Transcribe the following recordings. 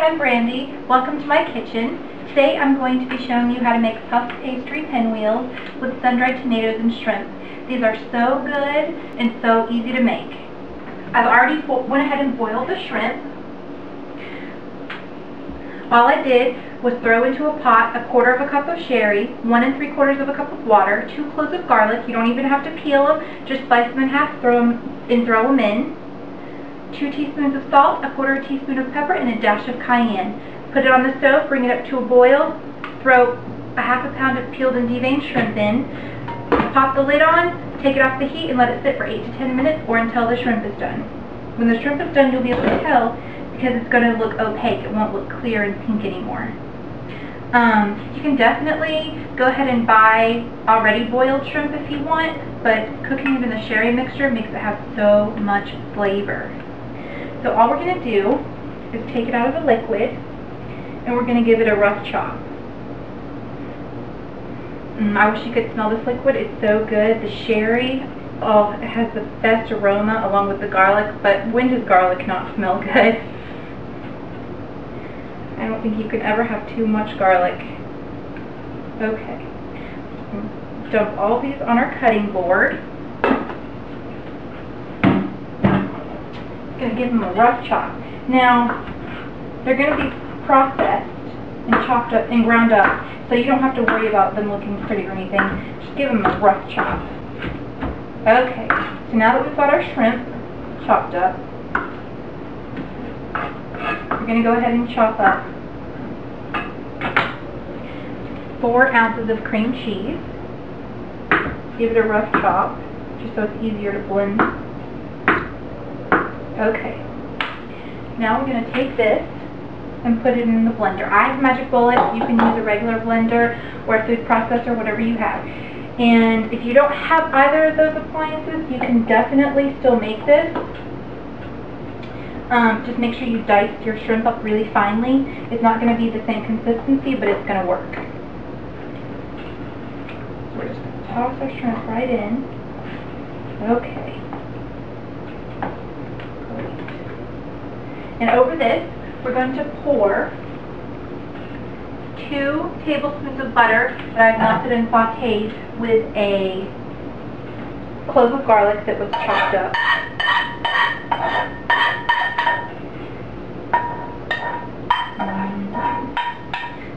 I'm Brandy. Welcome to my kitchen. Today I'm going to be showing you how to make puffed pastry pinwheels with sun-dried tomatoes and shrimp. These are so good and so easy to make. I've already went ahead and boiled the shrimp. All I did was throw into a pot 1/4 cup of sherry, 1 3/4 cup of water, 2 cloves of garlic. You don't even have to peel them, just slice them in half, throw them in. 2 teaspoons of salt, 1/4 teaspoon of pepper, and a dash of cayenne. Put it on the stove, bring it up to a boil, throw 1/2 pound of peeled and deveined shrimp in, pop the lid on, take it off the heat, and let it sit for 8 to 10 minutes or until the shrimp is done. When the shrimp is done, you'll be able to tell because it's going to look opaque. It won't look clear and pink anymore. You can definitely go ahead and buy already boiled shrimp if you want, but cooking it in the sherry mixture makes it have so much flavor. So all we're going to do is take it out of the liquid, and we're going to give it a rough chop. I wish you could smell this liquid. It's so good. The sherry, oh, it has the best aroma along with the garlic, but when does garlic not smell good? I don't think you can ever have too much garlic. Okay. Dump all these on our cutting board. Going to give them a rough chop. Now, they're going to be processed and chopped up and ground up, so you don't have to worry about them looking pretty or anything. Just give them a rough chop. Okay, so now that we've got our shrimp chopped up, we're going to go ahead and chop up 4 ounces of cream cheese. Give it a rough chop, just so it's easier to blend. Okay, now we're going to take this and put it in the blender. I have a magic bullet. You can use a regular blender or a food processor, whatever you have. And if you don't have either of those appliances, you can definitely still make this. Just make sure you dice your shrimp up really finely. It's not going to be the same consistency, but it's going to work. So we're just going to toss our shrimp right in. Okay. And over this, we're going to pour 2 tablespoons of butter that I've melted and sauteed with a clove of garlic that was chopped up.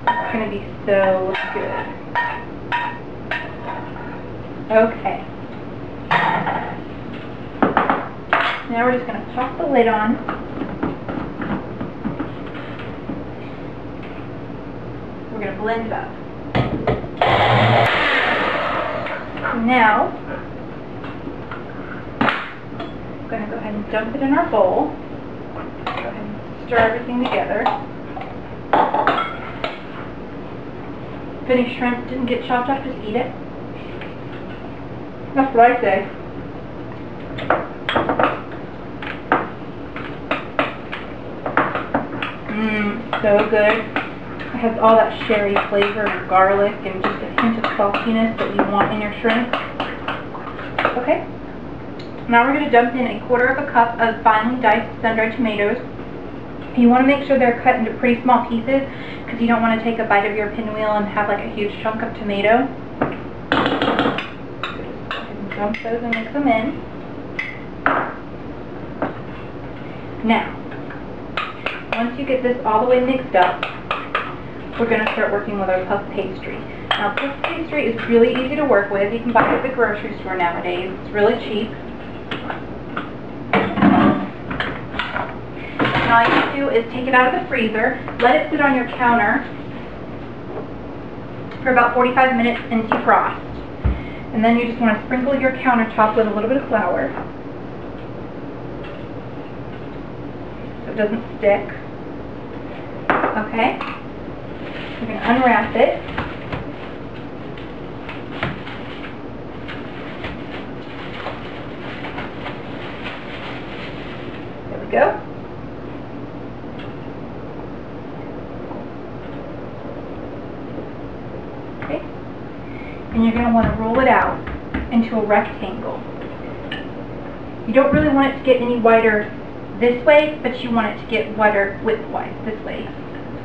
It's going to be so good. Okay. Now we're just going to pop the lid on. We're going to blend it up. Now, I'm going to go ahead and dump it in our bowl. Go ahead and stir everything together. If any shrimp didn't get chopped up, just eat it. That's what I say. So good. It has all that sherry flavor and garlic and just a hint of saltiness that you want in your shrimp. Okay. Now we're going to dump in 1/4 cup of finely diced sun-dried tomatoes. You want to make sure they're cut into pretty small pieces because you don't want to take a bite of your pinwheel and have like a huge chunk of tomato. Just dump those and mix them in. Now, once you get this all the way mixed up, we're going to start working with our puff pastry. Now, puff pastry is really easy to work with. You can buy it at the grocery store nowadays. It's really cheap. And all you have to do is take it out of the freezer, let it sit on your counter for about 45 minutes and defrost. And then you just want to sprinkle your countertop with a little bit of flour so it doesn't stick. Okay. We're going to unwrap it. There we go. Okay. And you're going to want to roll it out into a rectangle. You don't really want it to get any wider this way, but you want it to get wider width-wise, this way,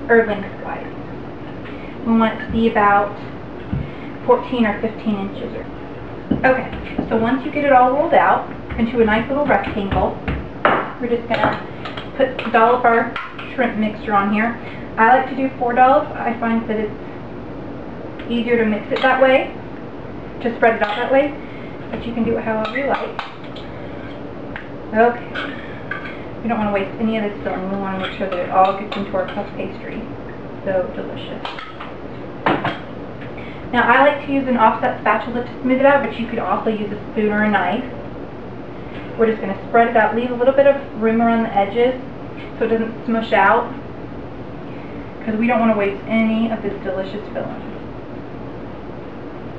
or length-wise. We want it to be about 14 or 15 inches. Okay, so once you get it all rolled out into a nice little rectangle, we're just going to dollop our shrimp mixture on here. I like to do 4 dollops. I find that it's easier to mix it that way, to spread it out that way, but you can do it however you like. Okay, we don't want to waste any of this filling. We want to make sure that it all gets into our puff pastry. So delicious. Now I like to use an offset spatula to smooth it out, but you could also use a spoon or a knife. We're just going to spread it out, leave a little bit of room around the edges so it doesn't smush out, because we don't want to waste any of this delicious filling.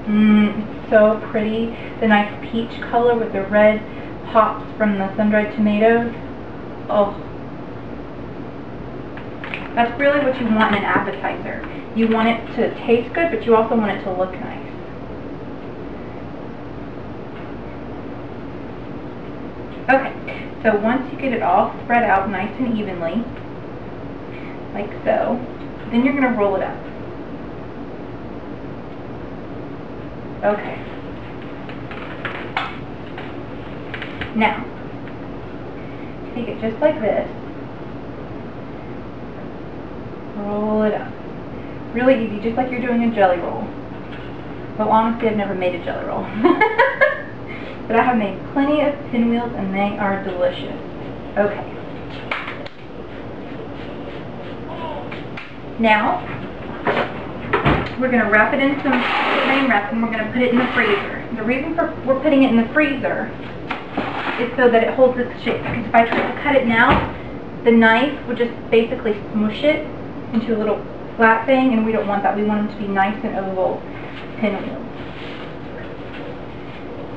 It's so pretty. The nice peach color with the red pops from the sun-dried tomatoes. Oh, that's really what you want in an appetizer. You want it to taste good, but you also want it to look nice. Okay, so once you get it all spread out nice and evenly, like so, then you're going to roll it up. Okay. Now, take it just like this, roll it up. Really easy, just like you're doing a jelly roll. Well, honestly, I've never made a jelly roll. But I have made plenty of pinwheels, and they are delicious. Okay. Now, we're going to wrap it in some saran wrap, and we're going to put it in the freezer. The reason for we're putting it in the freezer is so that it holds its shape. Because if I try to cut it now, the knife would just basically smush it into a little flat thing, and we don't want that. We want them to be nice and oval pinwheels.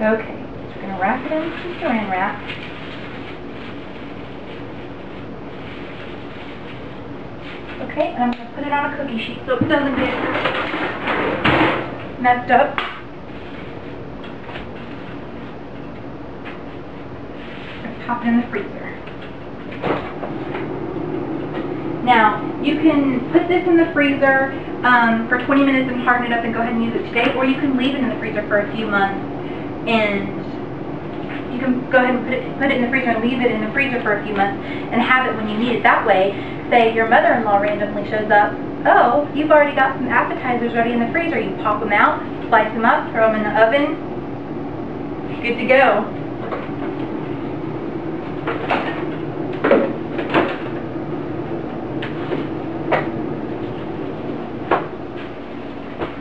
Okay, so we're going to wrap it in some saran wrap. Okay, and I'm going to put it on a cookie sheet so it doesn't get messed up. Pop it in the freezer. Now, you can put this in the freezer for 20 minutes and harden it up and go ahead and use it today, or you can leave it in the freezer for a few months, and you can go ahead and put it in the freezer and leave it in the freezer for a few months and have it when you need it. That way, say your mother-in-law randomly shows up, oh, you've already got some appetizers ready in the freezer. You pop them out, slice them up, throw them in the oven, good to go.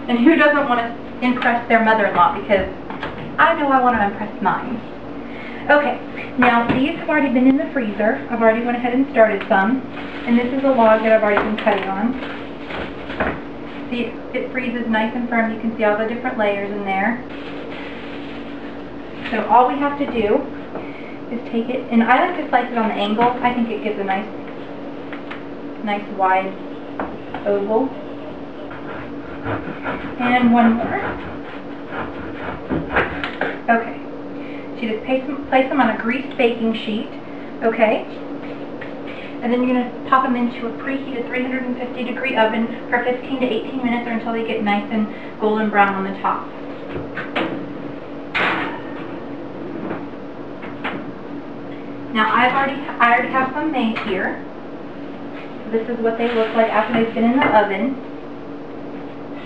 And who doesn't want to impress their mother-in-law? Because I know I want to impress mine. Okay, now these have already been in the freezer. I've already went ahead and started some. And this is a log that I've already been cutting on. See, it freezes nice and firm. You can see all the different layers in there. So all we have to do is take it, and I like to slice it on the angle. I think it gives a nice wide oval. And one more. Okay. So you just place them on a greased baking sheet. Okay. And then you're going to pop them into a preheated 350-degree oven for 15 to 18 minutes, or until they get nice and golden brown on the top. Now I already have some made here. This is what they look like after they've been in the oven.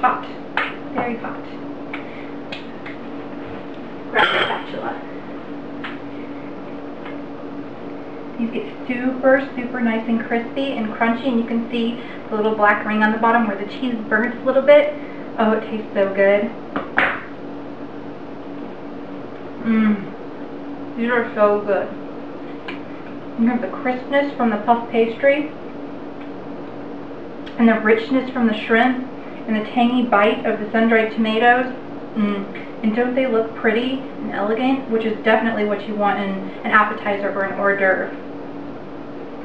Hot, very hot. Grab the spatula. These get super, super nice and crispy and crunchy, and you can see the little black ring on the bottom where the cheese burns a little bit. Oh, it tastes so good. These are so good. You have the crispness from the puff pastry, and the richness from the shrimp, and the tangy bite of the sun-dried tomatoes. And don't they look pretty and elegant? Which is definitely what you want in an appetizer or an hors d'oeuvre.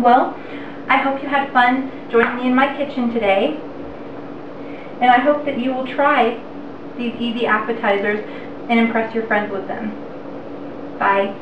Well, I hope you had fun joining me in my kitchen today. And I hope that you will try these easy appetizers and impress your friends with them. Bye.